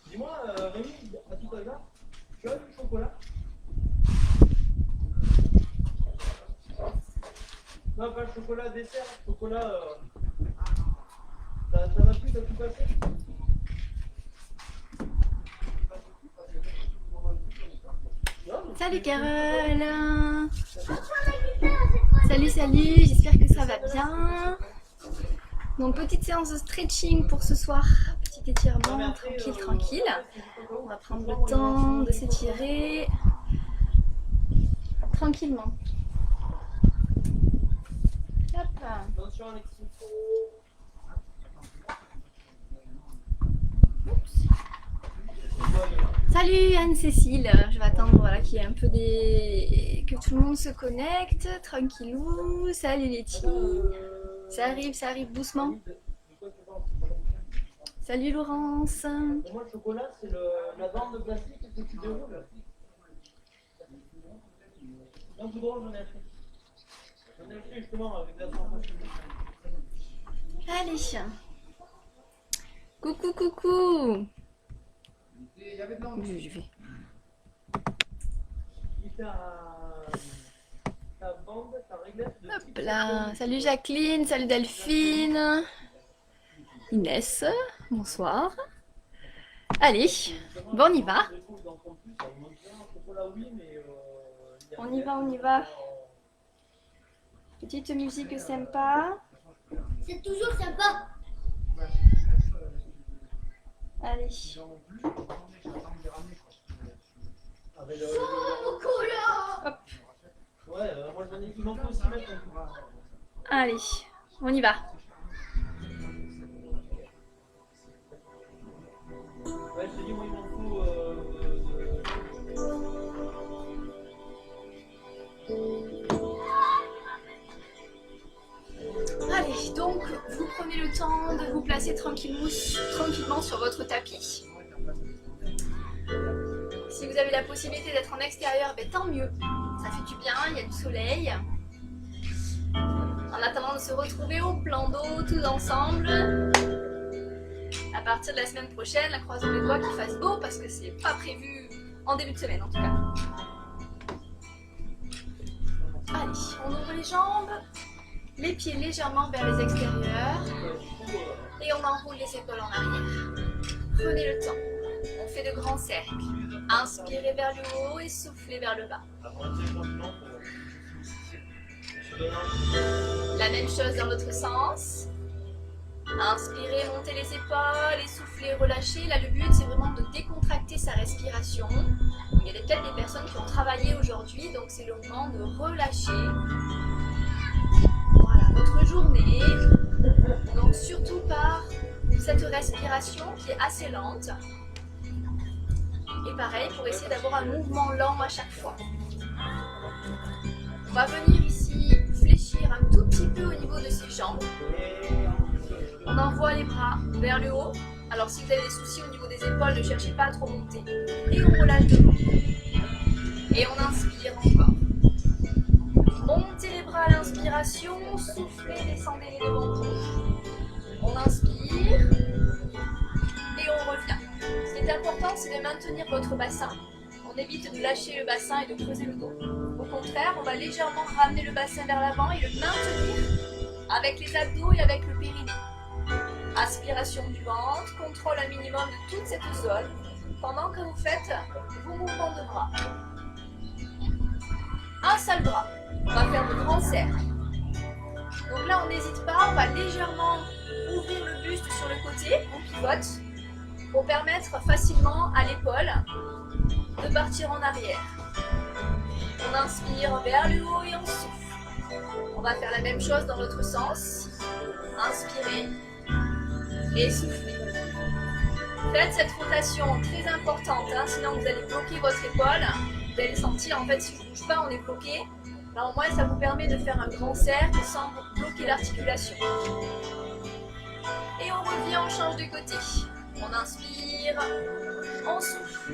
Dis-moi, Rémi, à tout à l'heure, tu as du chocolat? Non, pas le chocolat dessert, chocolat. Ça va plus, t'as tout passé? Salut Carole. Salut, salut, j'espère que ça va bien. Donc petite séance de stretching pour ce soir, petit étirement, tranquille, tranquille. On va prendre le temps de s'étirer tranquillement. Hop. Attention, Alexis. Salut Anne-Cécile, je vais attendre voilà, qu'il y ait un peu que tout le monde se connecte, tranquillou. Salut Letty, ça arrive doucement. Salut Laurence. Moi, le chocolat, c'est la bande de plastique que tu déroules. Un coup drôle, j'en ai acheté. J'en ai acheté justement avec la sensation. Allez. Coucou, coucou. Je vais. Hop là. Salut Jacqueline, salut Delphine. Inès, bonsoir. Allez, bon on y va. On y va, on y va. Petite musique sympa. C'est toujours sympa. Allez. Hop. Ouais, moi j'en ai qui m'en faut aussi mettre. Allez, on y va. Ouais, je te dis, moi il m'en faut. Allez, donc vous prenez le temps de vous placer tranquillement sur votre tapis. Si vous avez la possibilité d'être en extérieur, ben, tant mieux. Ça fait du bien, il y a du soleil. En attendant de se retrouver au plan d'eau tous ensemble. À partir de la semaine prochaine, croisons les doigts qu'il fasse beau parce que c'est pas prévu en début de semaine en tout cas. Allez, on ouvre les jambes, les pieds légèrement vers les extérieurs et on enroule les épaules en arrière. Prenez le temps, on fait de grands cercles. Inspirez vers le haut et soufflez vers le bas. La même chose dans l'autre sens. Inspirez, montez les épaules et soufflez, relâchez. Là, le but, c'est vraiment de décontracter sa respiration. Il y a peut-être des personnes qui ont travaillé aujourd'hui, donc c'est le moment de relâcher. Voilà, votre journée. Donc, surtout par cette respiration qui est assez lente. Et pareil, pour essayer d'avoir un mouvement lent à chaque fois. On va venir ici fléchir un tout petit peu au niveau de ses jambes. On envoie les bras vers le haut. Alors si vous avez des soucis au niveau des épaules, ne cherchez pas à trop monter. Et on relâche devant. Et on inspire encore. Montez les bras à l'inspiration, soufflez, descendez les devant vous. On inspire. Et on revient. Ce qui est important, c'est de maintenir votre bassin. On évite de lâcher le bassin et de creuser le dos. Au contraire, on va légèrement ramener le bassin vers l'avant et le maintenir avec les abdos et avec le périnée. Aspiration du ventre, contrôle un minimum de toute cette zone pendant que vous faites vos mouvements de bras. Un seul bras. On va faire de grands cercles. Donc là, on n'hésite pas, on va légèrement ouvrir le buste sur le côté, on pivote, pour permettre facilement à l'épaule de partir en arrière. On inspire vers le haut et on souffle. On va faire la même chose dans l'autre sens. Inspirez et soufflez. Faites cette rotation très importante, hein, sinon vous allez bloquer votre épaule. Vous allez sentir, en fait, si je ne bouge pas, on est bloqué. Là, au moins, ça vous permet de faire un grand cercle sans bloquer l'articulation. Et on revient, on change de côté. On inspire, on souffle.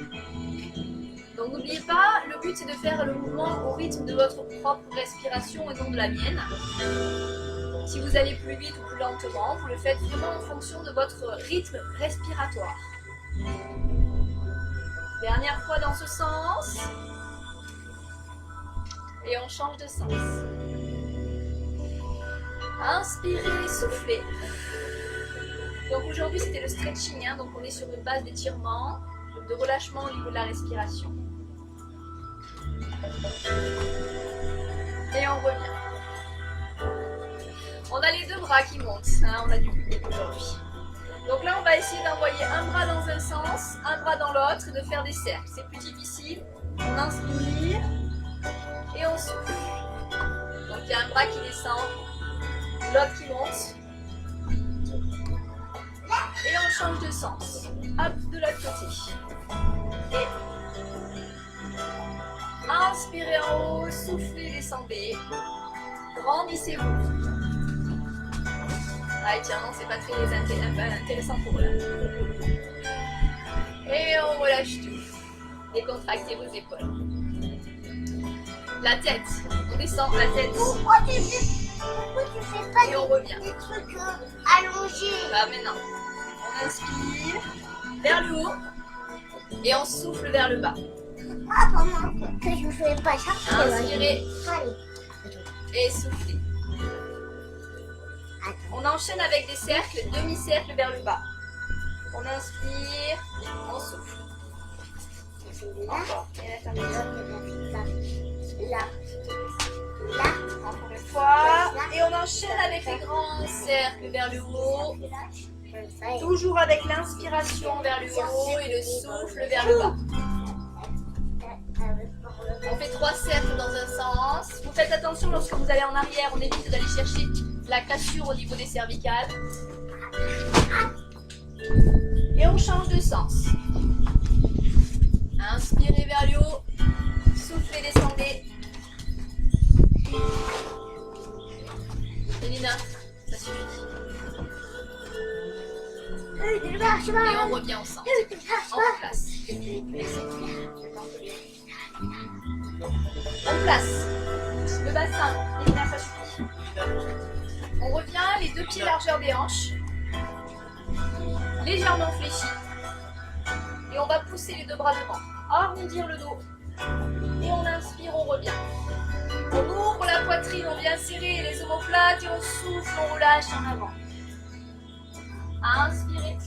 Donc n'oubliez pas, le but c'est de faire le mouvement au rythme de votre propre respiration et non de la mienne. Si vous allez plus vite ou plus lentement, vous le faites vraiment en fonction de votre rythme respiratoire. Dernière fois dans ce sens. Et on change de sens. Inspirez, soufflez. Donc aujourd'hui c'était le stretching, hein, donc on est sur une base d'étirement, de relâchement au niveau de la respiration. Et on revient. On a les deux bras qui montent, hein, on a du public aujourd'hui. Donc là on va essayer d'envoyer un bras dans un sens, un bras dans l'autre et de faire des cercles. C'est plus difficile. On inspire et on souffle. Donc il y a un bras qui descend, l'autre qui monte. Et on change de sens. Hop, de l'autre côté. Et inspirez en haut, soufflez, descendez. Grandissez-vous. Ah tiens, non, c'est pas très intéressant pour eux là. Et on relâche tout. Décontractez vos épaules. La tête. On descend la tête. Pourquoi tu fais pas Et on revient. des trucs allongés? Bah maintenant. On inspire vers le haut. Et on souffle vers le bas. Ah, pendant que je fais pas ça. Inspirez Allez. et soufflez. On enchaîne avec des cercles, demi-cercles vers le bas. On inspire, on souffle. Encore. Et là, Là. encore une fois. Et on enchaîne avec les grands cercles vers le haut. Toujours avec l'inspiration vers le haut et le souffle vers le bas. On fait 3 cercles dans un sens. Vous faites attention lorsque vous allez en arrière, on évite d'aller chercher la cassure au niveau des cervicales. Et on change de sens. Inspirez vers le haut. Soufflez, descendez. Elina, ça suffit. Et on revient ensemble. En place. On place le bassin. Elina, ça suffit. On revient, les 2 pieds largeur des hanches. Légèrement fléchis. Et on va pousser les 2 bras devant. Arrondir le dos. Et on inspire, on revient. On ouvre la poitrine, on vient serrer les omoplates et on souffle, on relâche en avant. Inspirez.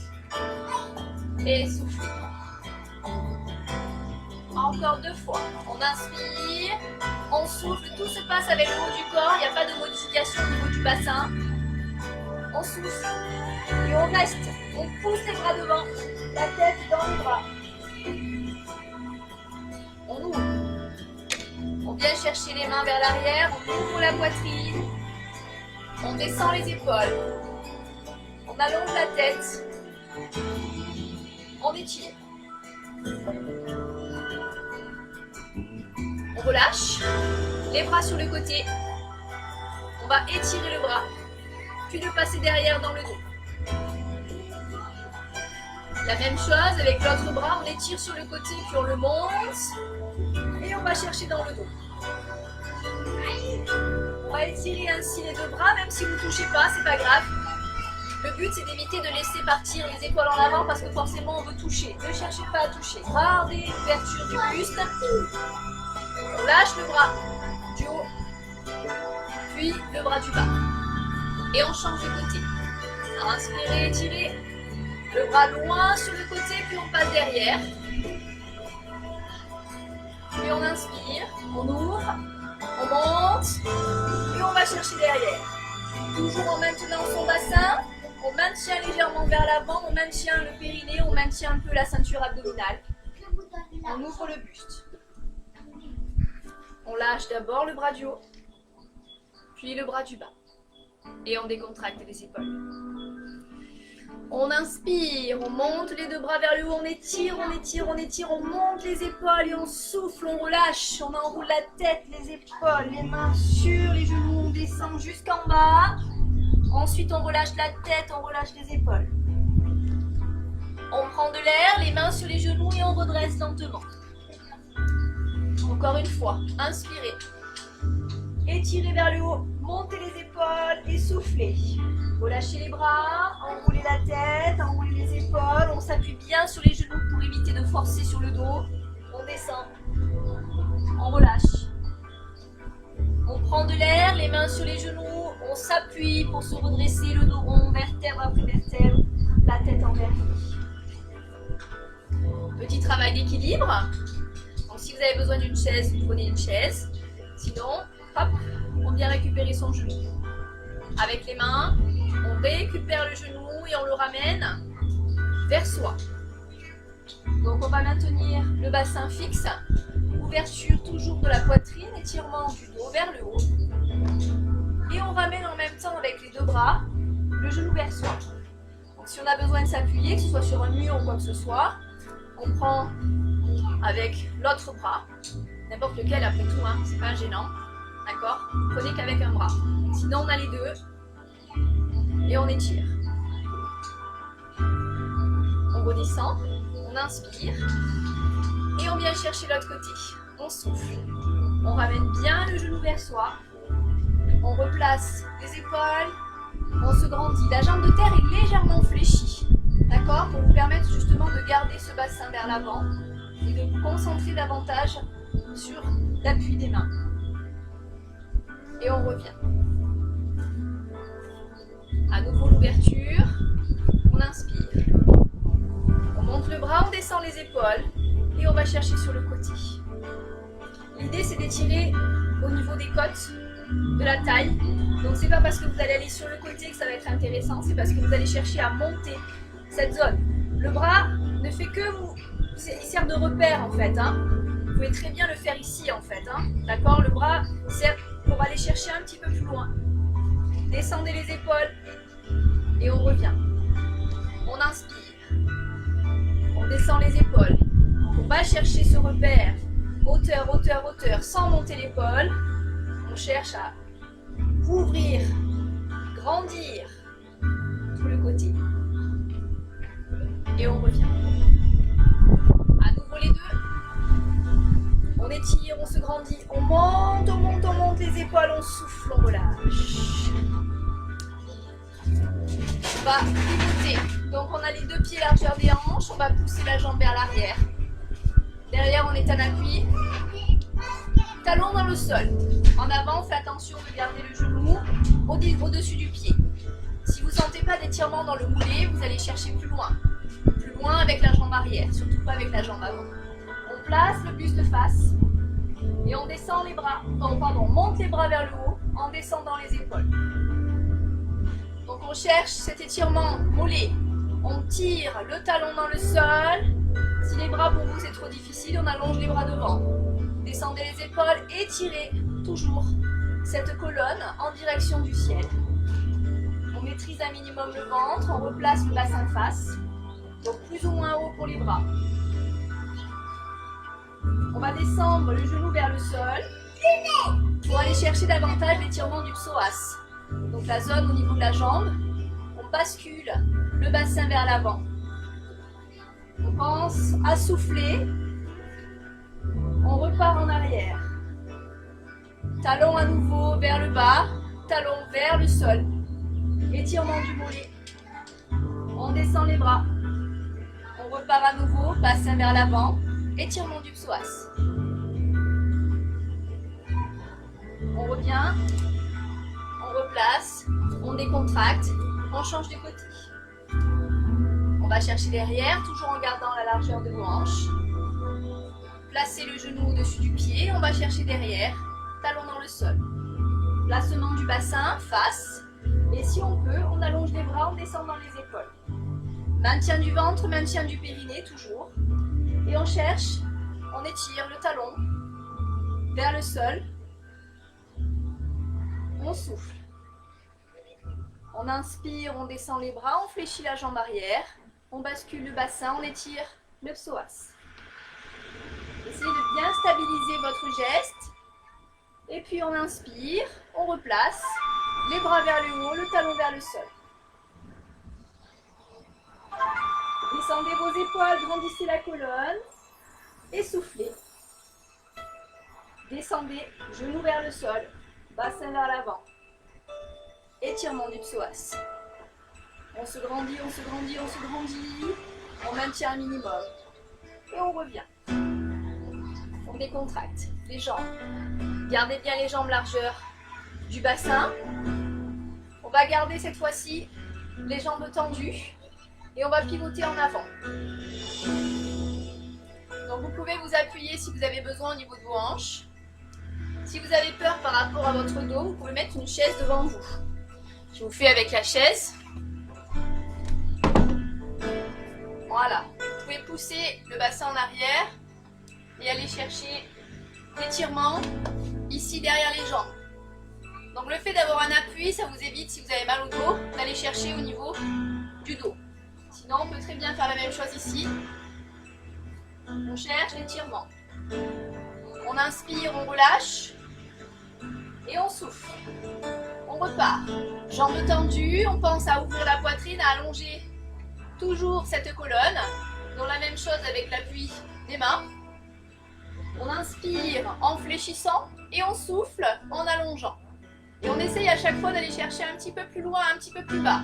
Et soufflez. Encore 2 fois. On inspire, on souffle, tout se passe avec le haut du corps, il n'y a pas de modification au niveau du bassin. On souffle et on reste. On pousse les bras devant, la tête dans les bras. On ouvre. On vient chercher les mains vers l'arrière, on ouvre la poitrine. On descend les épaules. On allonge la tête. On étire. On relâche. Les bras sur le côté. On va étirer le bras. Puis le passer derrière dans le dos. La même chose avec l'autre bras. On étire sur le côté puis on le monte. Et on va chercher dans le dos. On va étirer ainsi les 2 bras. Même si vous ne touchez pas, c'est pas grave. Le but, c'est d'éviter de laisser partir les épaules en avant parce que forcément, on veut toucher. Ne cherchez pas à toucher. Gardez l'ouverture du buste. On lâche le bras du haut, puis le bras du bas. Et on change de côté. Inspirez, étirez. Le bras loin sur le côté, puis on passe derrière. Puis on inspire, on ouvre, on monte, et on va chercher derrière. Toujours en maintenant son bassin. On maintient légèrement vers l'avant, on maintient le périnée, on maintient un peu la ceinture abdominale. On ouvre le buste. On lâche d'abord le bras du haut, puis le bras du bas. Et on décontracte les épaules. On inspire, on monte les 2 bras vers le haut, on étire, on étire, on étire, on monte les épaules et on souffle, on relâche, on enroule la tête, les épaules, les mains sur les genoux, on descend jusqu'en bas. Ensuite, on relâche la tête, on relâche les épaules. On prend de l'air, les mains sur les genoux et on redresse lentement. Encore une fois, inspirez. Étirez vers le haut, montez les épaules. épaules et soufflez. Relâchez les bras, enroulez la tête, enroulez les épaules. On s'appuie bien sur les genoux pour éviter de forcer sur le dos. On descend. On relâche. On prend de l'air, les mains sur les genoux. On s'appuie pour se redresser, le dos rond, vertèbre après vertèbre, la tête envergée. Petit travail d'équilibre. Donc si vous avez besoin d'une chaise, vous prenez une chaise. Sinon, hop, on vient récupérer son genou. Avec les mains, on récupère le genou et on le ramène vers soi. Donc on va maintenir le bassin fixe. Ouverture toujours de la poitrine, étirement du dos vers le haut. Et on ramène en même temps avec les deux bras le genou vers soi. Donc si on a besoin de s'appuyer, que ce soit sur un mur ou quoi que ce soit, on prend avec l'autre bras, n'importe lequel après tout, hein, c'est pas gênant, d'accord? Prenez qu'avec un bras. Sinon on a les deux et on étire. On redescend, on inspire et on vient chercher l'autre côté. On souffle, on ramène bien le genou vers soi, on replace les épaules, on se grandit. La jambe de terre est légèrement fléchie, d'accord, pour vous permettre justement de garder ce bassin vers l'avant et de vous concentrer davantage sur l'appui des mains. Et on revient. À nouveau l'ouverture, on inspire. On monte le bras, on descend les épaules et on va chercher sur le côté. L'idée c'est d'étirer au niveau des côtes, de la taille. Donc c'est pas parce que vous allez aller sur le côté que ça va être intéressant, c'est parce que vous allez chercher à monter cette zone. Le bras ne fait que vous, il sert de repère en fait. Hein. Vous pouvez très bien le faire ici en fait. Hein. D'accord, le bras sert pour aller chercher un petit peu plus loin. Descendez les épaules et on revient. On inspire. On descend les épaules. On va chercher ce repère. Hauteur, hauteur, hauteur, sans monter l'épaule. On cherche à ouvrir, grandir tout le côté. Et on revient. À nouveau les deux. On étire, on se grandit, on monte, on monte, on monte les épaules, on souffle, on relâche. On va pivoter. Donc on a les deux pieds largeur des hanches, on va pousser la jambe vers l'arrière. Derrière on est en appui. Talon dans le sol. En avant, faites attention de garder le genou au-dessus du pied. Si vous ne sentez pas d'étirement dans le moulé, vous allez chercher plus loin. Plus loin avec la jambe arrière, surtout pas avec la jambe avant. On place le buste face et on descend les bras. Non, pardon, on monte les bras vers le haut en descendant les épaules. Donc on cherche cet étirement mollet. On tire le talon dans le sol. Si les bras pour vous c'est trop difficile, on allonge les bras devant. Descendez les épaules, étirez toujours cette colonne en direction du ciel. On maîtrise un minimum le ventre, on replace le bassin face, donc plus ou moins haut pour les bras. On va descendre le genou vers le sol pour aller chercher davantage l'étirement du psoas. Donc la zone au niveau de la jambe, on bascule le bassin vers l'avant. On pense à souffler. On repart en arrière. Talon à nouveau vers le bas, talon vers le sol. Étirement du mollet. On descend les bras. On repart à nouveau, bassin vers l'avant, étirement du psoas. On revient, on replace, on décontracte, on change de côté. On va chercher derrière, toujours en gardant la largeur de vos hanches. Placez le genou au-dessus du pied, on va chercher derrière, talon dans le sol. Placement du bassin, face, et si on peut, on allonge les bras en descendant les épaules. Maintien du ventre, maintien du périnée, toujours. Et on cherche, on étire le talon vers le sol. On souffle. On inspire, on descend les bras, on fléchit la jambe arrière. On bascule le bassin, on étire le psoas. Essayez de bien stabiliser votre geste. Et puis on inspire, on replace. Les bras vers le haut, le talon vers le sol. Descendez vos épaules, grandissez la colonne. Et soufflez. Descendez, genoux vers le sol, bassin vers l'avant. étirement du psoas. On se grandit, on se grandit, on se grandit. On maintient un minimum. Et on revient. On décontracte les jambes. Gardez bien les jambes largeur du bassin. On va garder cette fois-ci les jambes tendues. Et on va pivoter en avant. Donc vous pouvez vous appuyer si vous avez besoin au niveau de vos hanches. Si vous avez peur par rapport à votre dos, vous pouvez mettre une chaise devant vous. Je vous fais avec la chaise. Voilà. Vous pouvez pousser le bassin en arrière et aller chercher l'étirement ici derrière les jambes. Donc le fait d'avoir un appui, ça vous évite, si vous avez mal au dos, d'aller chercher au niveau du dos. Sinon, on peut très bien faire la même chose ici. On cherche l'étirement. On inspire, on relâche. Et on souffle. On repart. Jambes tendues, on pense à ouvrir la poitrine, à allonger toujours cette colonne. Donc la même chose avec l'appui des mains. On inspire en fléchissant et on souffle en allongeant. Et on essaye à chaque fois d'aller chercher un petit peu plus loin, un petit peu plus bas.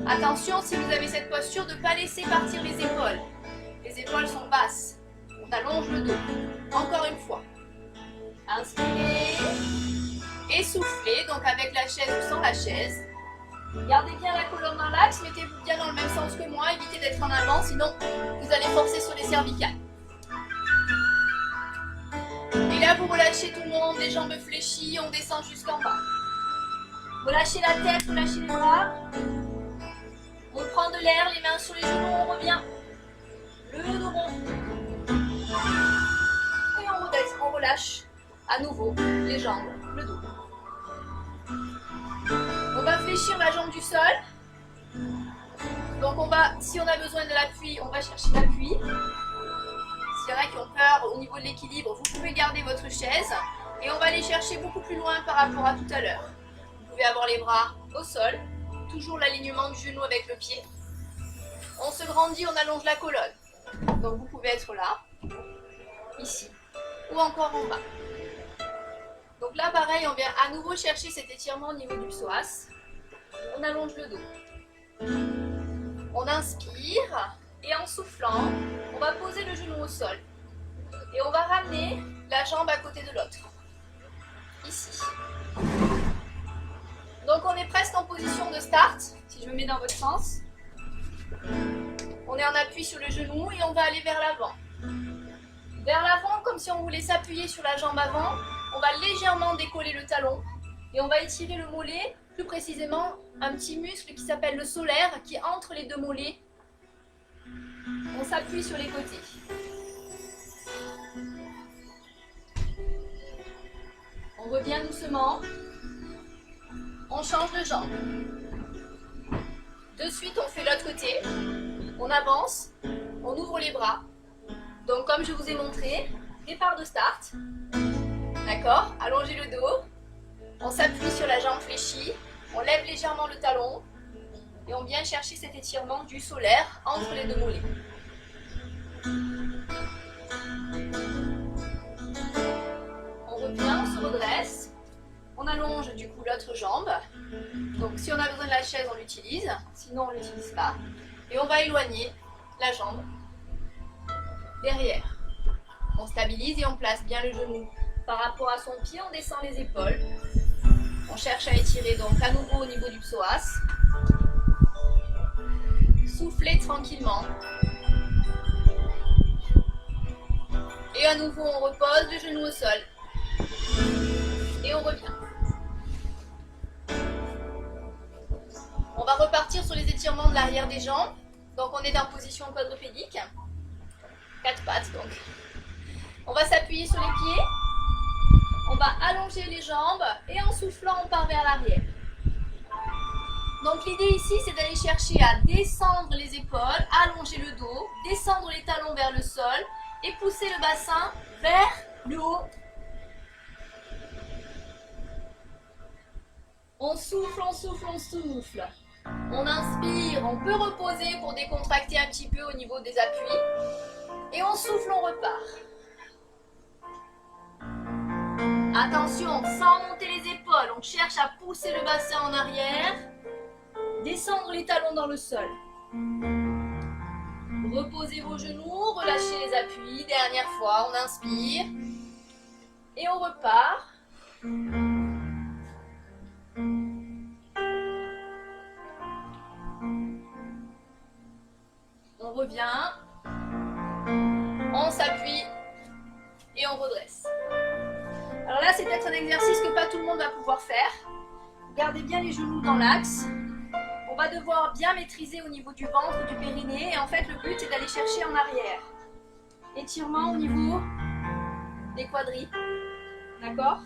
Attention, si vous avez cette posture, de ne pas laisser partir les épaules. Les épaules sont basses. On allonge le dos. Encore une fois. Inspirez. Et soufflez, donc avec la chaise ou sans la chaise. Gardez bien la colonne dans l'axe, mettez-vous bien dans le même sens que moi, évitez d'être en avant, sinon vous allez forcer sur les cervicales. Et là vous relâchez tout le monde, les jambes fléchies, on descend jusqu'en bas. Relâchez la tête, relâchez les bras. On prend de l'air, les mains sur les genoux, on revient. Le dos rond. Et on relâche à nouveau les jambes, le dos. On va fléchir la jambe du sol. Donc si on a besoin de l'appui, on va chercher l'appui. S'il y en a qui ont peur au niveau de l'équilibre, vous pouvez garder votre chaise. Et on va aller chercher beaucoup plus loin par rapport à tout à l'heure. Vous pouvez avoir les bras au sol. Toujours l'alignement du genou avec le pied. On se grandit, on allonge la colonne. Donc vous pouvez être là, ici, ou encore en bas. Donc là, pareil, on vient à nouveau chercher cet étirement au niveau du psoas. On allonge le dos. On inspire et en soufflant, on va poser le genou au sol. Et on va ramener la jambe à côté de l'autre. Ici. Donc on est presque en position de start, si je me mets dans votre sens. On est en appui sur le genou et on va aller vers l'avant. Vers l'avant, comme si on voulait s'appuyer sur la jambe avant. On va légèrement décoller le talon et on va étirer le mollet, plus précisément un petit muscle qui s'appelle le solaire, qui est entre les deux mollets. On s'appuie sur les côtés. On revient doucement. On change de jambe. De suite, on fait l'autre côté. On avance. On ouvre les bras. Donc, comme je vous ai montré, départ de start. D'accord? Allongez le dos. On s'appuie sur la jambe fléchie. On lève légèrement le talon. Et on vient chercher cet étirement du solaire entre les deux mollets. On revient, on se redresse. On allonge du coup l'autre jambe. Donc si on a besoin de la chaise, on l'utilise. Sinon, on ne l'utilise pas. Et on va éloigner la jambe derrière. On stabilise et on place bien le genou par rapport à son pied. On descend les épaules. On cherche à étirer donc à nouveau au niveau du psoas. Soufflez tranquillement. Et à nouveau, on repose le genou au sol. Et on revient. On va repartir sur les étirements de l'arrière des jambes. Donc on est en position quadrupédique. 4 pattes donc. On va s'appuyer sur les pieds. On va allonger les jambes et en soufflant, on part vers l'arrière. Donc l'idée ici, c'est d'aller chercher à descendre les épaules, allonger le dos, descendre les talons vers le sol et pousser le bassin vers le haut. On souffle, on souffle, on souffle. On inspire, on peut reposer pour décontracter un petit peu au niveau des appuis. Et on souffle, on repart. Attention, sans monter les épaules, on cherche à pousser le bassin en arrière. Descendre les talons dans le sol. Reposez vos genoux, relâchez les appuis. Dernière fois, on inspire. Et on repart. On revient. On s'appuie. Et on redresse. Alors là, c'est peut-être un exercice que pas tout le monde va pouvoir faire. Gardez bien les genoux dans l'axe. On va devoir bien maîtriser au niveau du ventre, du périnée. Et en fait, le but, c'est d'aller chercher en arrière. Étirement au niveau des quadris. D'accord?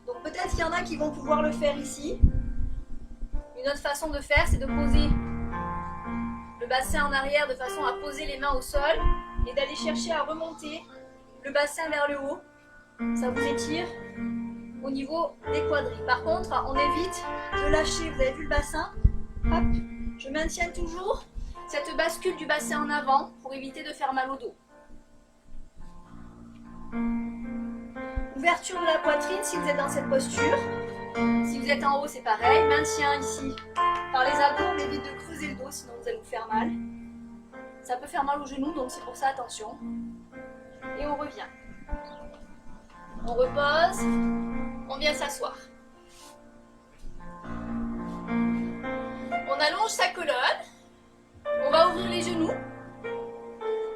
Donc peut-être qu'il y en a qui vont pouvoir le faire ici. Une autre façon de faire, c'est de poser le bassin en arrière de façon à poser les mains au sol et d'aller chercher à remonter le bassin vers le haut. Ça vous étire au niveau des quadris. Par contre, on évite de lâcher. Vous avez vu le bassin? Hop, je maintiens toujours cette bascule du bassin en avant pour éviter de faire mal au dos. Ouverture de la poitrine si vous êtes dans cette posture. Si vous êtes en haut, c'est pareil. Maintien ici par les abdos. On évite de creuser le dos, sinon vous allez vous faire mal. Ça peut faire mal aux genoux, donc c'est pour ça, attention. Et on revient. On repose. On vient s'asseoir. On allonge sa colonne. On va ouvrir les genoux.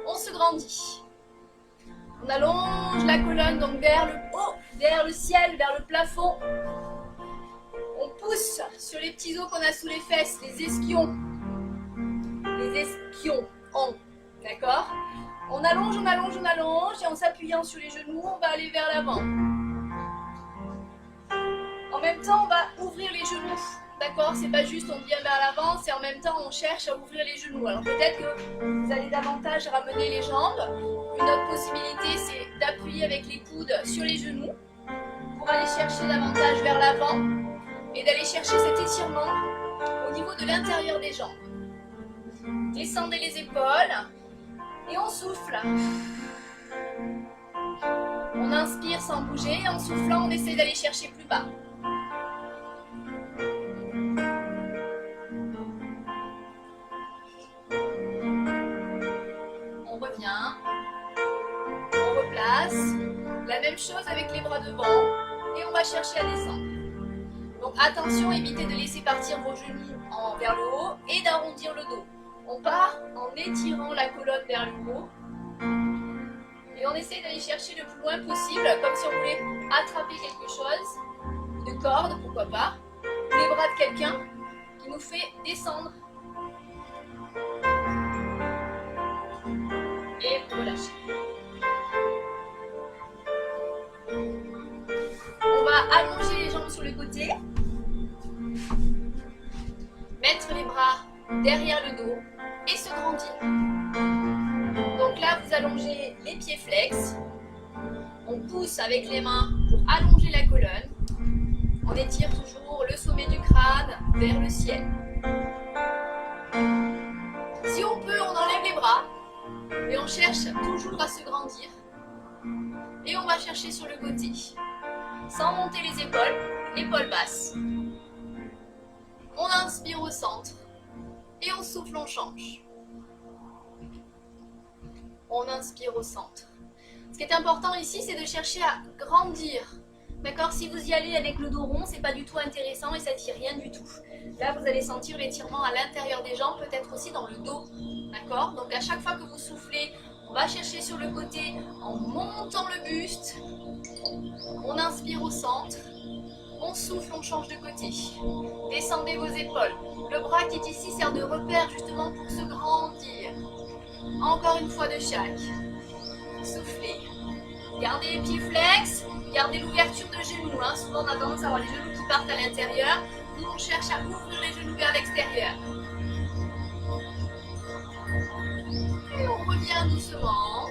On se grandit. On allonge la colonne donc vers le haut, vers le ciel, vers le plafond. On pousse sur les petits os qu'on a sous les fesses, les ischions. Les ischions. D'accord? On allonge, on allonge, on allonge. Et en s'appuyant sur les genoux, on va aller vers l'avant. En même temps, on va ouvrir les genoux. D'accord? C'est pas juste on vient vers l'avant, c'est en même temps on cherche à ouvrir les genoux. Alors peut-être que vous allez davantage ramener les jambes. Une autre possibilité, c'est d'appuyer avec les coudes sur les genoux pour aller chercher davantage vers l'avant et d'aller chercher cet étirement au niveau de l'intérieur des jambes. Descendez les épaules et on souffle. On inspire sans bouger et en soufflant, on essaie d'aller chercher plus bas. On revient. On replace. La même chose avec les bras devant. Et on va chercher à descendre. Donc attention, évitez de laisser partir vos genoux vers le haut et d'arrondir le dos. On part en étirant la colonne vers le haut. Et on essaie d'aller chercher le plus loin possible, comme si on voulait attraper quelque chose. Une corde, pourquoi pas. Ou les bras de quelqu'un qui nous fait descendre. Et relâcher. On va allonger les jambes sur le côté. Mettre les bras derrière le dos et se grandir. Donc là, vous allongez les pieds flex. On pousse avec les mains pour allonger la colonne. On étire toujours le sommet du crâne vers le ciel. Si on peut, on enlève les bras et on cherche toujours à se grandir. Et on va chercher sur le côté. Sans monter les épaules basses. On inspire au centre et on souffle, on change. On inspire au centre. Ce qui est important ici, c'est de chercher à grandir. D'accord? Si vous y allez avec le dos rond, c'est pas du tout intéressant et ça tire rien du tout. Là, vous allez sentir l'étirement à l'intérieur des jambes, peut-être aussi dans le dos. D'accord? Donc à chaque fois que vous soufflez, on va chercher sur le côté en montant le buste. On inspire au centre. On souffle, on change de côté. Descendez vos épaules. Le bras qui est ici sert de repère justement pour se grandir. Encore une fois de chaque. Soufflez. Gardez les pieds flex. Gardez l'ouverture de genoux. Souvent on a tendance à avoir les genoux qui partent à l'intérieur. Nous on cherche à ouvrir les genoux vers l'extérieur. Et on revient doucement.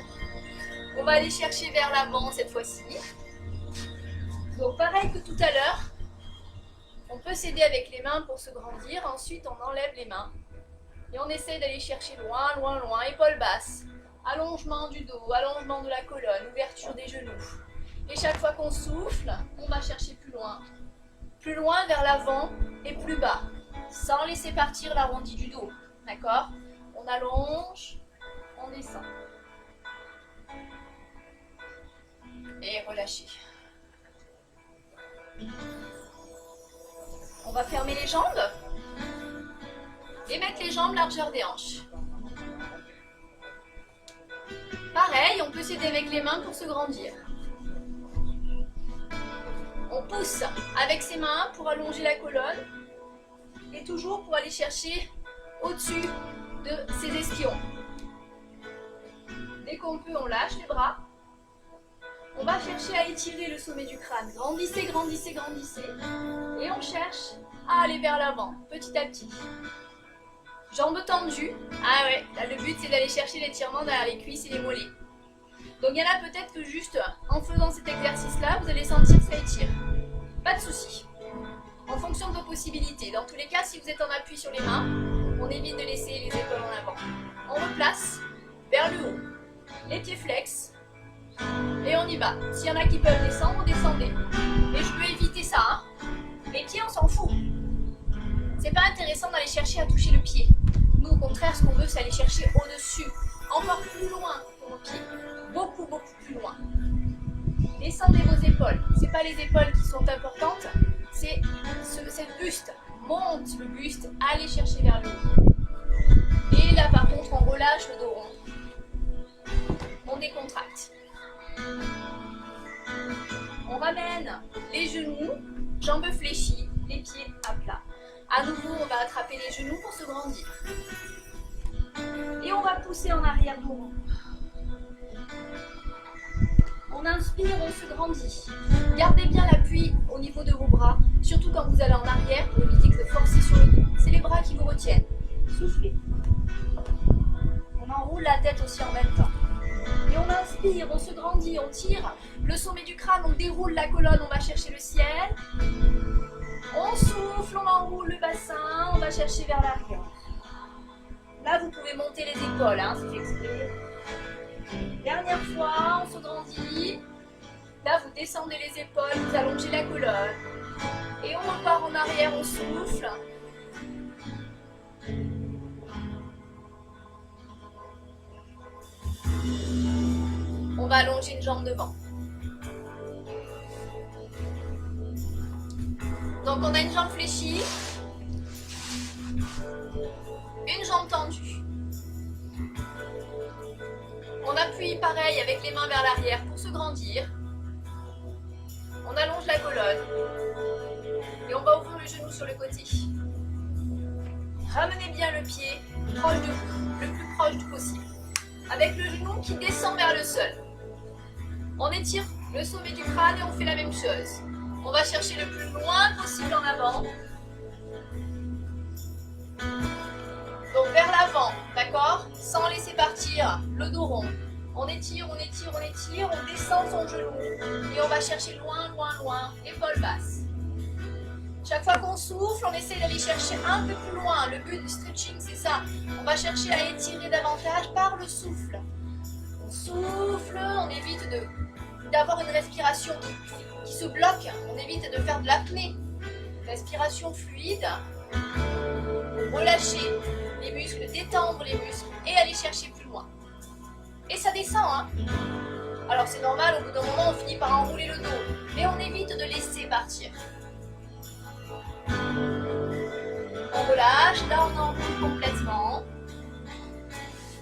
On va aller chercher vers l'avant cette fois-ci. Donc pareil que tout à l'heure, on peut s'aider avec les mains pour se grandir. Ensuite, on enlève les mains et on essaie d'aller chercher loin, loin, loin. Épaules basses, allongement du dos, allongement de la colonne, ouverture des genoux. Et chaque fois qu'on souffle, on va chercher plus loin. Plus loin vers l'avant et plus bas. Sans laisser partir l'arrondi du dos. D'accord? On allonge, on descend. Et relâchez. On va fermer les jambes et mettre les jambes largeur des hanches. Pareil, on peut s'aider avec les mains pour se grandir. On pousse avec ses mains pour allonger la colonne et toujours pour aller chercher au-dessus de ses ischions. Dès qu'on peut, on lâche les bras. On va chercher à étirer le sommet du crâne. Grandissez, grandissez, grandissez. Et on cherche à aller vers l'avant, petit à petit. Jambes tendues. Ah ouais, là le but c'est d'aller chercher l'étirement derrière les cuisses et les mollets. Donc il y en a peut-être que juste en faisant cet exercice-là, vous allez sentir que ça étire. Pas de souci. En fonction de vos possibilités. Dans tous les cas, si vous êtes en appui sur les mains, on évite de laisser les épaules en avant. On replace vers le haut. Les pieds flex. Et on y va. S'il y en a qui peuvent descendre, descendez. Et je veux éviter ça. Hein. Les pieds, on s'en fout. C'est pas intéressant d'aller chercher à toucher le pied. Nous, au contraire, ce qu'on veut, c'est aller chercher au-dessus. Encore plus loin pour nos pieds. Beaucoup, beaucoup plus loin. Descendez vos épaules. C'est pas les épaules qui sont importantes. C'est cette buste. Monte le buste. Allez chercher vers le haut. Et là, par contre, on relâche le dos rond. On décontracte. On ramène les genoux, jambes fléchies, les pieds à plat. À nouveau, on va attraper les genoux pour se grandir. Et on va pousser en arrière dos rond. On inspire, on se grandit. Gardez bien l'appui au niveau de vos bras, surtout quand vous allez en arrière pour éviter de forcer sur le dos. C'est les bras qui vous retiennent. Soufflez. On enroule la tête aussi en même temps. Et on inspire, on se grandit, on tire le sommet du crâne, on déroule la colonne, on va chercher le ciel. On souffle, on enroule le bassin, on va chercher vers l'arrière. Là, vous pouvez monter les épaules, hein, c'est exprès. Dernière fois, on se grandit. Là, vous descendez les épaules, vous allongez la colonne. Et on repart en arrière, on souffle. On va allonger une jambe devant. Donc on a une jambe fléchie, une jambe tendue. On appuie pareil avec les mains vers l'arrière pour se grandir. On allonge la colonne et on va ouvrir le genou sur le côté. Ramenez bien le pied proche de vous, le plus proche du possible, avec le genou qui descend vers le sol. On étire le sommet du crâne et on fait la même chose. On va chercher le plus loin possible en avant. Donc vers l'avant, d'accord? Sans laisser partir le dos rond. On étire, on étire, on étire, on descend son genou et on va chercher loin, loin, loin, épaule basse. Chaque fois qu'on souffle, on essaie d'aller chercher un peu plus loin. Le but du stretching, c'est ça. On va chercher à étirer davantage par le souffle. On souffle, on évite d'avoir une respiration qui se bloque. On évite de faire de l'apnée. Respiration fluide. Relâcher les muscles, détendre les muscles et aller chercher plus loin. Et ça descend, hein. Alors c'est normal, au bout d'un moment, on finit par enrouler le dos. Mais on évite de laisser partir. On relâche, là on enroule complètement.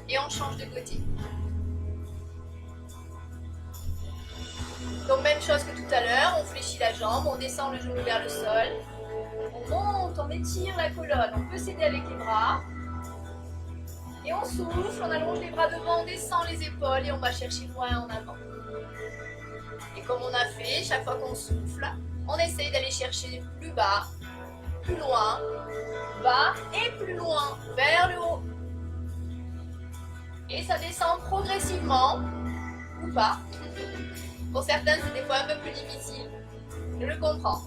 Et on change de côté. Donc même chose que tout à l'heure, on fléchit la jambe, on descend le genou vers le sol. On monte, on étire la colonne, on peut s'aider avec les bras. Et on souffle, on allonge les bras devant, on descend les épaules et on va chercher loin en avant. Et comme on a fait, chaque fois qu'on souffle, on essaye d'aller chercher plus bas, plus loin, bas et plus loin, vers le haut. Et ça descend progressivement, ou pas. Pour certains, c'est des fois un peu plus difficile. Je le comprends.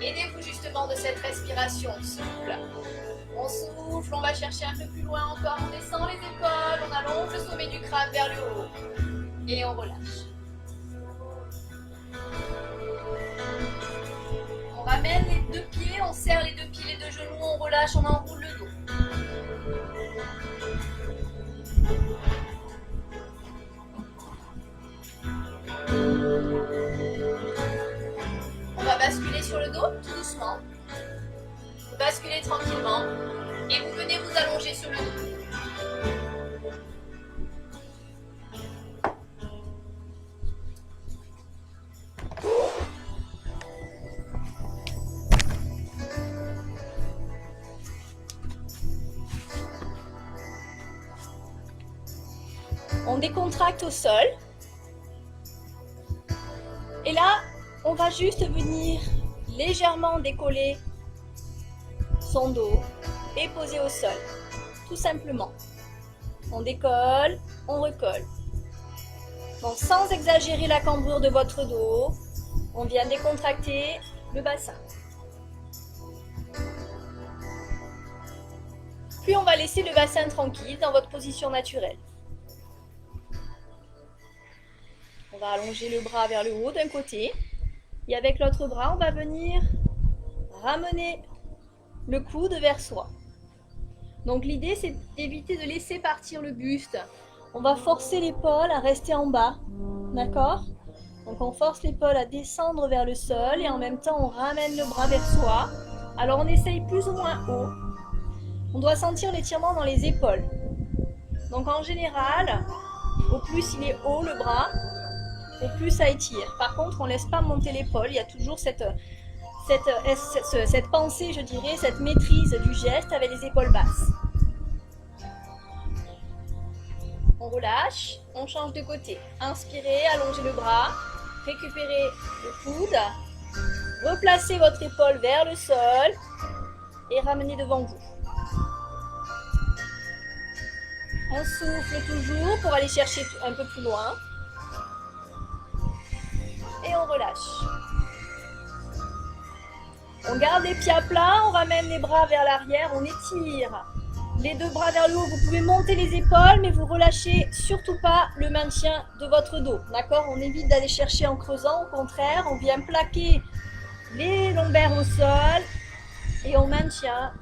Aidez-vous justement de cette respiration souple. On souffle, on va chercher un peu plus loin encore, on descend les épaules, on allonge le sommet du crâne vers le haut. Et on relâche. ramène les deux pieds, on serre les deux pieds, les deux genoux, on relâche, on enroule le dos. On va basculer sur le dos, tout doucement. Vous basculez tranquillement et vous venez vous allonger sur le dos. On décontracte au sol. Et là, on va juste venir légèrement décoller son dos et poser au sol, tout simplement. On décolle, on recolle. Donc sans exagérer la cambrure de votre dos, on vient décontracter le bassin. Puis on va laisser le bassin tranquille dans votre position naturelle. On va allonger le bras vers le haut d'un côté et avec l'autre bras, on va venir ramener le coude vers soi. Donc l'idée, c'est d'éviter de laisser partir le buste. On va forcer l'épaule à rester en bas, d'accord? Donc on force l'épaule à descendre vers le sol et en même temps, on ramène le bras vers soi. Alors on essaye plus ou moins haut. On doit sentir l'étirement dans les épaules. Donc en général, au plus il est haut le bras, au plus ça étire. Par contre, on ne laisse pas monter l'épaule. Il y a toujours cette pensée, je dirais, cette maîtrise du geste avec les épaules basses. On relâche, on change de côté. Inspirez, allongez le bras, récupérez le coude, replacez votre épaule vers le sol et ramenez devant vous. On souffle toujours pour aller chercher un peu plus loin. Et on relâche. On garde les pieds à plat, on ramène les bras vers l'arrière, on étire les deux bras vers le haut. Vous pouvez monter les épaules, mais vous relâchez surtout pas le maintien de votre dos. D'accord? On évite d'aller chercher en creusant, au contraire, on vient plaquer les lombaires au sol et on maintient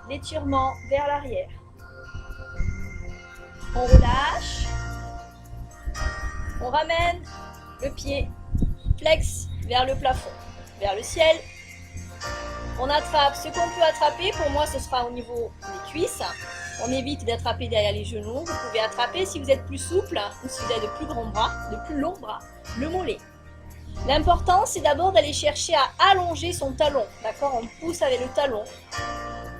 l'étirement vers l'arrière. On relâche, on ramène le pied flex vers le plafond, vers le ciel. On attrape ce qu'on peut attraper. Pour moi, ce sera au niveau des cuisses. On évite d'attraper derrière les genoux. Vous pouvez attraper, si vous êtes plus souple ou si vous avez de plus grands bras, de plus longs bras, le mollet. L'important, c'est d'abord d'aller chercher à allonger son talon. D'accord? On pousse avec le talon.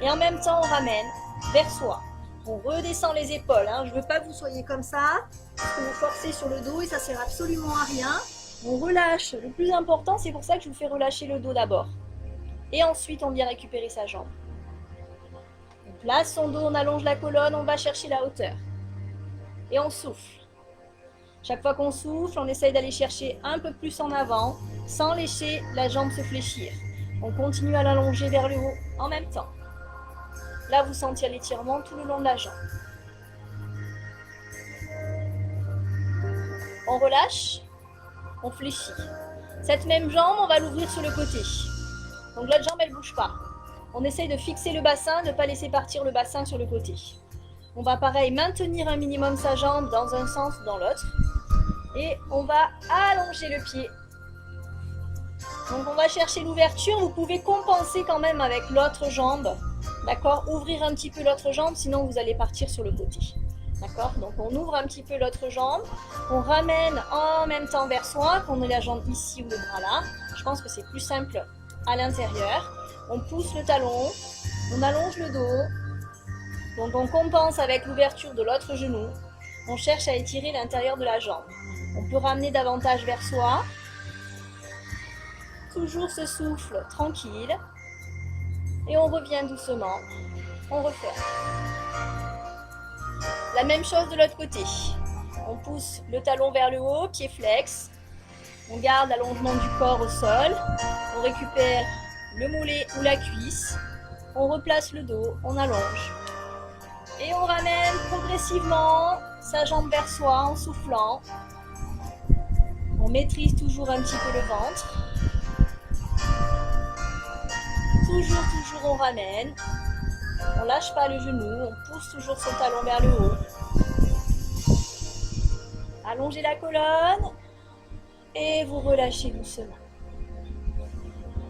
Et en même temps, on ramène vers soi. On redescend les épaules. Je ne veux pas que vous soyez comme ça, parce que vous forcez sur le dos et ça ne sert absolument à rien. On relâche. Le plus important, c'est pour ça que je vous fais relâcher le dos d'abord. Et ensuite, on vient récupérer sa jambe. On place son dos, on allonge la colonne, on va chercher la hauteur. Et on souffle. Chaque fois qu'on souffle, on essaye d'aller chercher un peu plus en avant, sans laisser la jambe se fléchir. On continue à l'allonger vers le haut en même temps. Là, vous sentirez l'étirement tout le long de la jambe. On relâche. On fléchit. Cette même jambe, on va l'ouvrir sur le côté. Donc l'autre jambe, elle ne bouge pas. On essaye de fixer le bassin, ne pas laisser partir le bassin sur le côté. On va pareil maintenir un minimum sa jambe dans un sens ou dans l'autre. Et on va allonger le pied. Donc on va chercher l'ouverture. Vous pouvez compenser quand même avec l'autre jambe. D'accord? Ouvrir un petit peu l'autre jambe, sinon vous allez partir sur le côté. D'accord? Donc on ouvre un petit peu l'autre jambe, on ramène en même temps vers soi, qu'on ait la jambe ici ou le bras là. Je pense que c'est plus simple à l'intérieur. On pousse le talon, on allonge le dos. Donc on compense avec l'ouverture de l'autre genou. On cherche à étirer l'intérieur de la jambe. On peut ramener davantage vers soi. Toujours ce souffle tranquille. Et on revient doucement. On referme. La même chose de l'autre côté. On pousse le talon vers le haut, pied flex. On garde l'allongement du corps au sol. On récupère le mollet ou la cuisse. On replace le dos, on allonge. Et on ramène progressivement sa jambe vers soi en soufflant. On maîtrise toujours un petit peu le ventre. Toujours, on ramène. On lâche pas le genou, on pousse toujours son talon vers le haut. Allongez la colonne et vous relâchez doucement.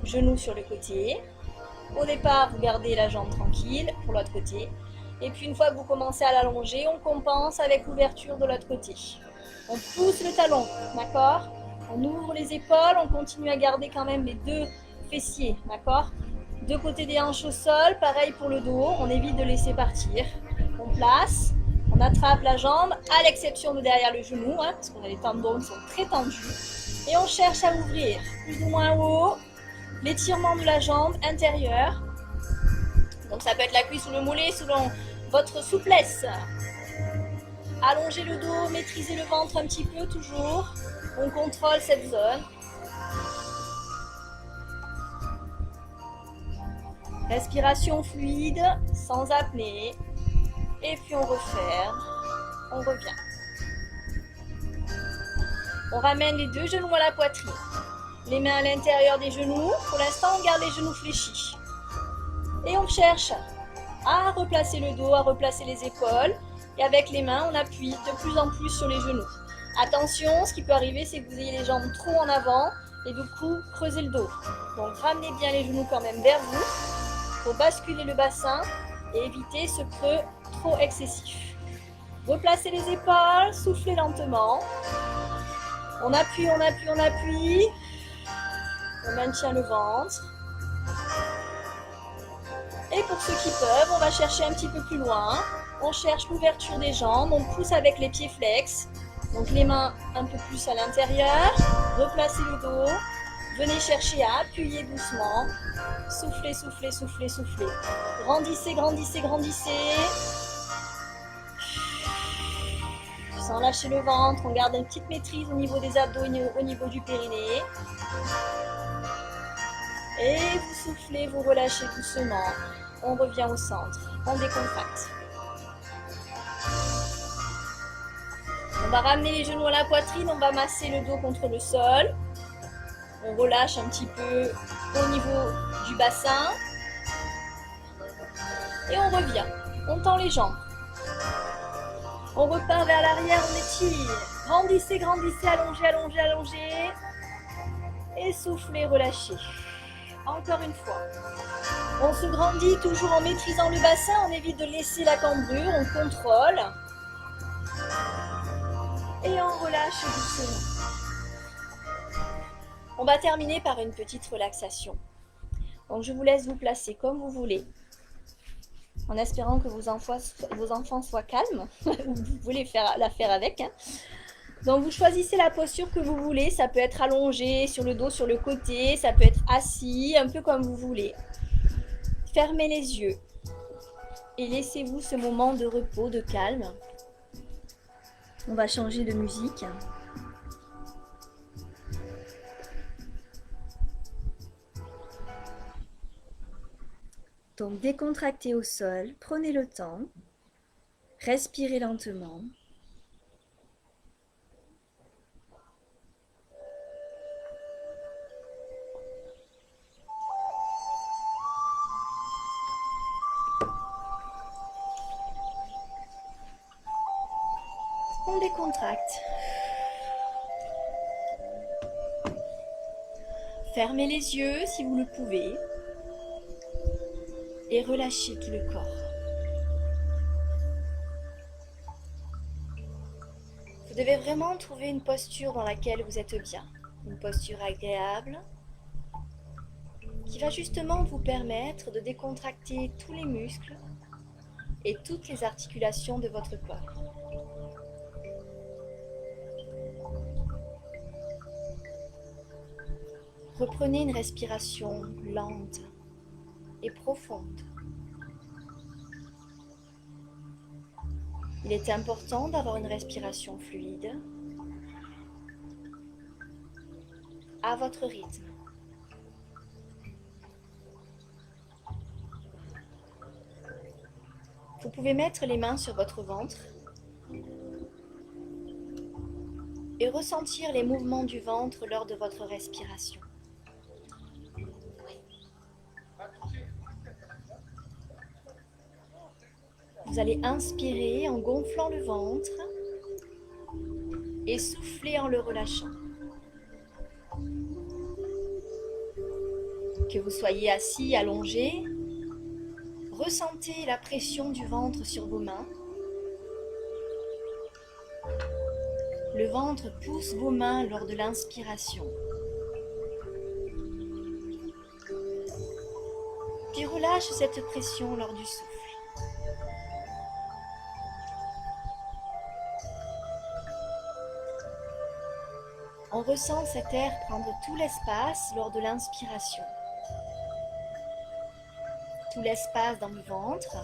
Genou sur le côté. Au départ, vous gardez la jambe tranquille pour l'autre côté. Et puis une fois que vous commencez à l'allonger, on compense avec l'ouverture de l'autre côté. On pousse le talon, d'accord? On ouvre les épaules, on continue à garder quand même les deux fessiers, d'accord? Deux côtés des hanches au sol, pareil pour le dos, on évite de laisser partir. On place, on attrape la jambe, à l'exception de derrière le genou, hein, parce qu'on a les tendons qui sont très tendus. Et on cherche à ouvrir, plus ou moins haut, l'étirement de la jambe intérieure. Donc ça peut être la cuisse ou le mollet selon votre souplesse. Allongez le dos, maîtrisez le ventre un petit peu toujours. On contrôle cette zone. Respiration fluide, sans apnée. Et puis on referme, on revient. On ramène les deux genoux à la poitrine. Les mains à l'intérieur des genoux. Pour l'instant, on garde les genoux fléchis. Et on cherche à replacer le dos, à replacer les épaules. Et avec les mains, on appuie de plus en plus sur les genoux. Attention, ce qui peut arriver, c'est que vous ayez les jambes trop en avant et du coup, creusez le dos. Donc, ramenez bien les genoux quand même vers vous pour basculer le bassin et éviter ce creux trop excessif. Replacez les épaules, soufflez lentement. On appuie, on appuie, on appuie. On maintient le ventre. Et pour ceux qui peuvent, on va chercher un petit peu plus loin. On cherche l'ouverture des jambes, on pousse avec les pieds flex. Donc les mains un peu plus à l'intérieur. Replacez le dos. Venez chercher à appuyer doucement. Soufflez, soufflez, soufflez, soufflez. Grandissez, grandissez, grandissez. Sans lâcher le ventre, on garde une petite maîtrise au niveau des abdos, au niveau du périnée. Et vous soufflez, vous relâchez doucement. On revient au centre, on décontracte. On va ramener les genoux à la poitrine, on va masser le dos contre le sol. On relâche un petit peu au niveau du bassin. Et on revient, on tend les jambes. On repart vers l'arrière, on étire. Grandissez, grandissez, allongez, allongez, allongez. Et soufflez, relâchez. Encore une fois. On se grandit toujours en maîtrisant le bassin. On évite de laisser la cambrure. On contrôle. Et on relâche doucement. On va terminer par une petite relaxation. Donc je vous laisse vous placer comme vous voulez. En espérant que vos enfants soient calmes. Vous voulez la faire avec. Hein. Donc vous choisissez la posture que vous voulez. Ça peut être allongé sur le dos, sur le côté. Ça peut être assis, un peu comme vous voulez. Fermez les yeux. Et laissez-vous ce moment de repos, de calme. On va changer de musique. Donc décontractez au sol, prenez le temps, respirez lentement. On décontracte. Fermez les yeux si vous le pouvez. Et relâchez tout le corps. Vous devez vraiment trouver une posture dans laquelle vous êtes bien. Une posture agréable qui va justement vous permettre de décontracter tous les muscles et toutes les articulations de votre corps. Reprenez une respiration lente et profonde. Il est important d'avoir une respiration fluide à votre rythme. Vous pouvez mettre les mains sur votre ventre et ressentir les mouvements du ventre lors de votre respiration. Vous allez inspirer en gonflant le ventre et souffler en le relâchant. Que vous soyez assis, allongé, ressentez la pression du ventre sur vos mains. Le ventre pousse vos mains lors de l'inspiration. Puis relâche cette pression lors du souffle. On ressent cet air prendre tout l'espace lors de l'inspiration. Tout l'espace dans le ventre.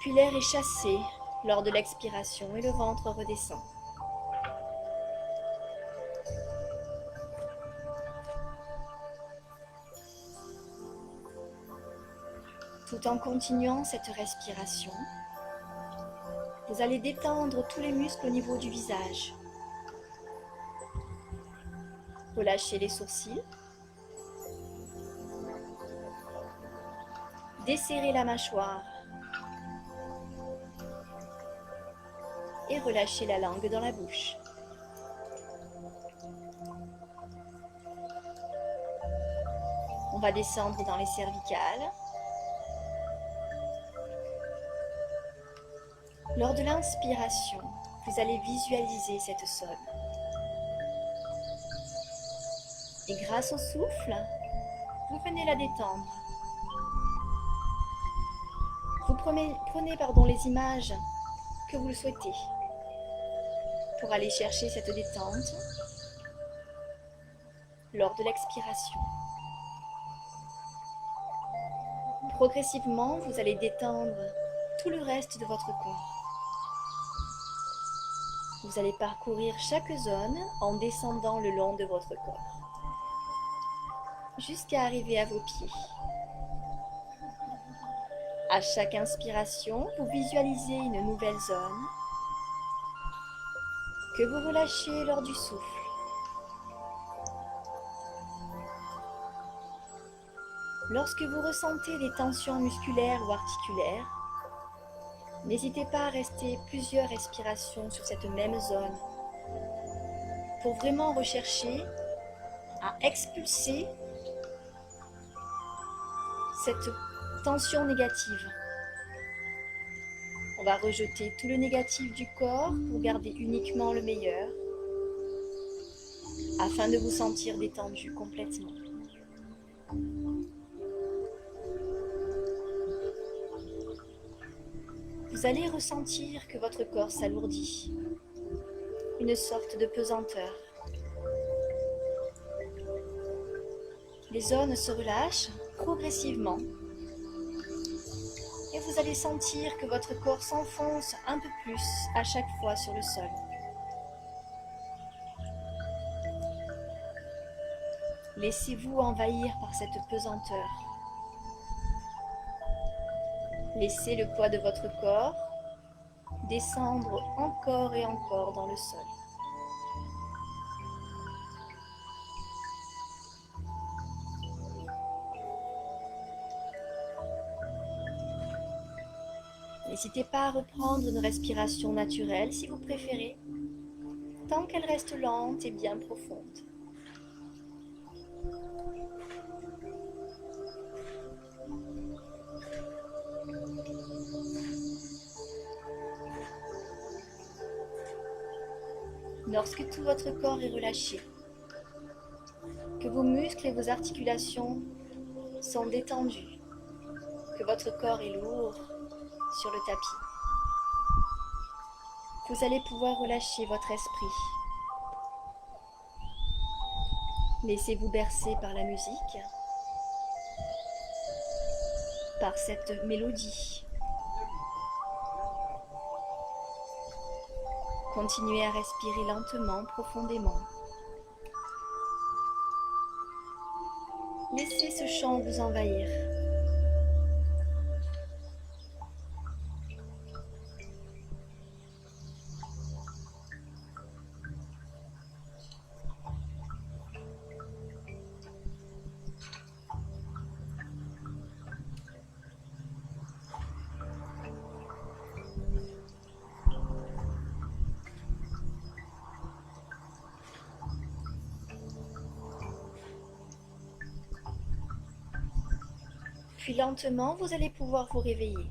Puis l'air est chassé lors de l'expiration et le ventre redescend. Tout en continuant cette respiration, vous allez détendre tous les muscles au niveau du visage. Relâchez les sourcils. Desserrez la mâchoire. Et relâchez la langue dans la bouche. On va descendre dans les cervicales. Lors de l'inspiration, vous allez visualiser cette zone. Et grâce au souffle, vous venez la détendre. Vous prenez les images que vous le souhaitez pour aller chercher cette détente lors de l'expiration. Progressivement, vous allez détendre tout le reste de votre corps. Vous allez parcourir chaque zone en descendant le long de votre corps, jusqu'à arriver à vos pieds. À chaque inspiration, vous visualisez une nouvelle zone que vous relâchez lors du souffle. Lorsque vous ressentez des tensions musculaires ou articulaires, n'hésitez pas à rester plusieurs respirations sur cette même zone pour vraiment rechercher à expulser cette tension négative. On va rejeter tout le négatif du corps pour garder uniquement le meilleur afin de vous sentir détendu complètement. Vous allez ressentir que votre corps s'alourdit, une sorte de pesanteur. Les zones se relâchent progressivement et vous allez sentir que votre corps s'enfonce un peu plus à chaque fois sur le sol. Laissez-vous envahir par cette pesanteur. Laissez le poids de votre corps descendre encore et encore dans le sol. N'hésitez pas à reprendre une respiration naturelle si vous préférez, tant qu'elle reste lente et bien profonde. Lorsque tout votre corps est relâché, que vos muscles et vos articulations sont détendus, que votre corps est lourd sur le tapis, vous allez pouvoir relâcher votre esprit. Laissez-vous bercer par la musique, par cette mélodie. Continuez à respirer lentement, profondément. Laissez ce chant vous envahir. Puis lentement, vous allez pouvoir vous réveiller.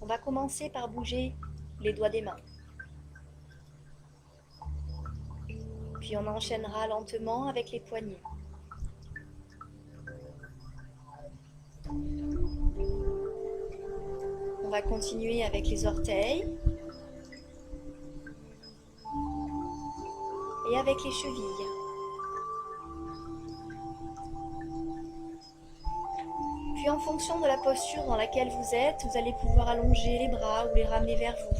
On va commencer par bouger les doigts des mains. Puis on enchaînera lentement avec les poignets. On va continuer avec les orteils et avec les chevilles. Puis en fonction de la posture dans laquelle vous êtes, vous allez pouvoir allonger les bras ou les ramener vers vous.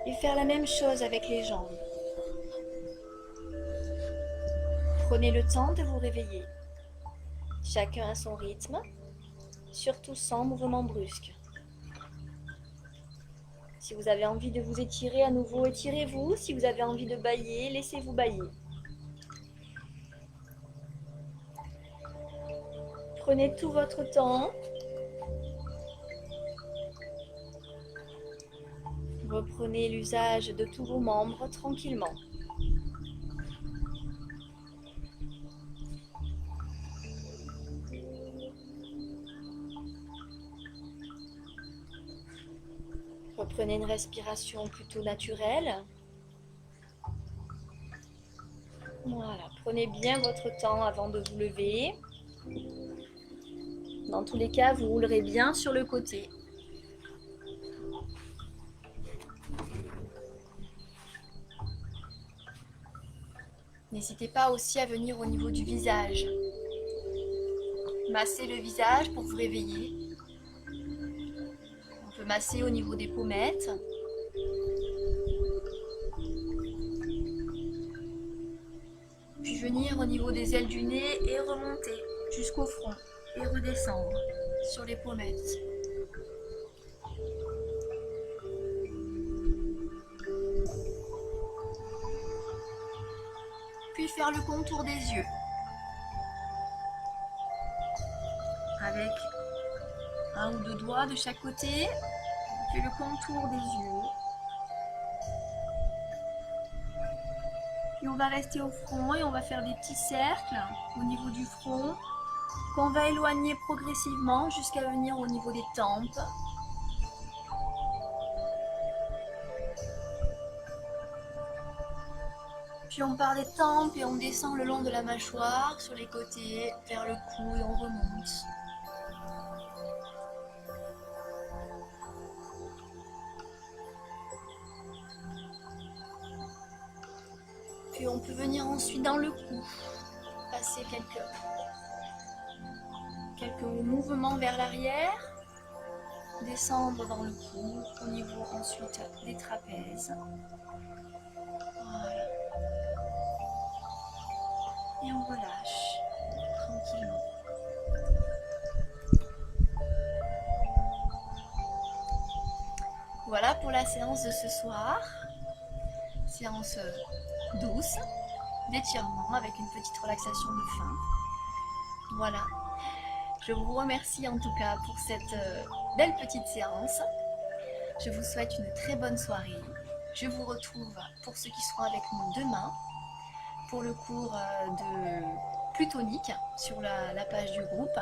Et faire la même chose avec les jambes. Prenez le temps de vous réveiller. Chacun à son rythme, surtout sans mouvement brusque. Si vous avez envie de vous étirer à nouveau, étirez-vous. Si vous avez envie de bâiller, laissez-vous bâiller. Prenez tout votre temps. Reprenez l'usage de tous vos membres tranquillement. Reprenez une respiration plutôt naturelle. Voilà, prenez bien votre temps avant de vous lever. Dans tous les cas, vous roulerez bien sur le côté. N'hésitez pas aussi à venir au niveau du visage. Massez le visage pour vous réveiller. On peut masser au niveau des pommettes. Puis venir au niveau des ailes du nez et remonter jusqu'au front et redescendre sur les pommettes. Puis faire le contour des yeux. Avec un ou deux doigts de chaque côté, on fait le contour des yeux. Puis on va rester au front et on va faire des petits cercles au niveau du front qu'on va éloigner progressivement jusqu'à venir au niveau des tempes. Puis on part des tempes et on descend le long de la mâchoire, sur les côtés, vers le cou et on remonte. Puis on peut venir ensuite dans le cou, passer quelques mouvements vers l'arrière, descendre dans le cou, au niveau ensuite des trapèzes. Voilà. Et on relâche tranquillement. Voilà pour la séance de ce soir. Séance douce, d'étirement avec une petite relaxation de fin. Voilà. Je vous remercie en tout cas pour cette belle petite séance. Je vous souhaite une très bonne soirée. Je vous retrouve pour ceux qui seront avec nous demain pour le cours de plutonique sur la page du groupe.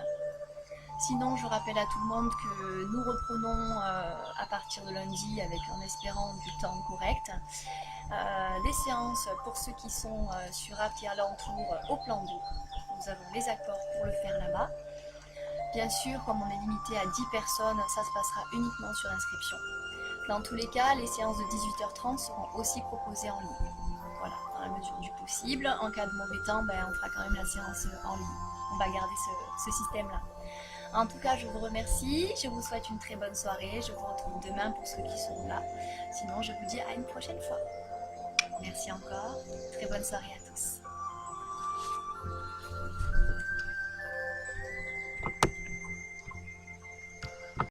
Sinon, je rappelle à tout le monde que nous reprenons à partir de lundi, avec en espérant du temps correct, les séances pour ceux qui sont sur Apt et alentour au plan d'eau. Nous avons les accords pour le faire là-bas. Bien sûr, comme on est limité à 10 personnes, ça se passera uniquement sur inscription. Dans tous les cas, les séances de 18h30 seront aussi proposées en ligne. Voilà, dans la mesure du possible. En cas de mauvais temps, on fera quand même la séance en ligne. On va garder ce système-là. En tout cas, je vous remercie. Je vous souhaite une très bonne soirée. Je vous retrouve demain pour ceux qui seront là. Sinon, je vous dis à une prochaine fois. Merci encore. Très bonne soirée à tous.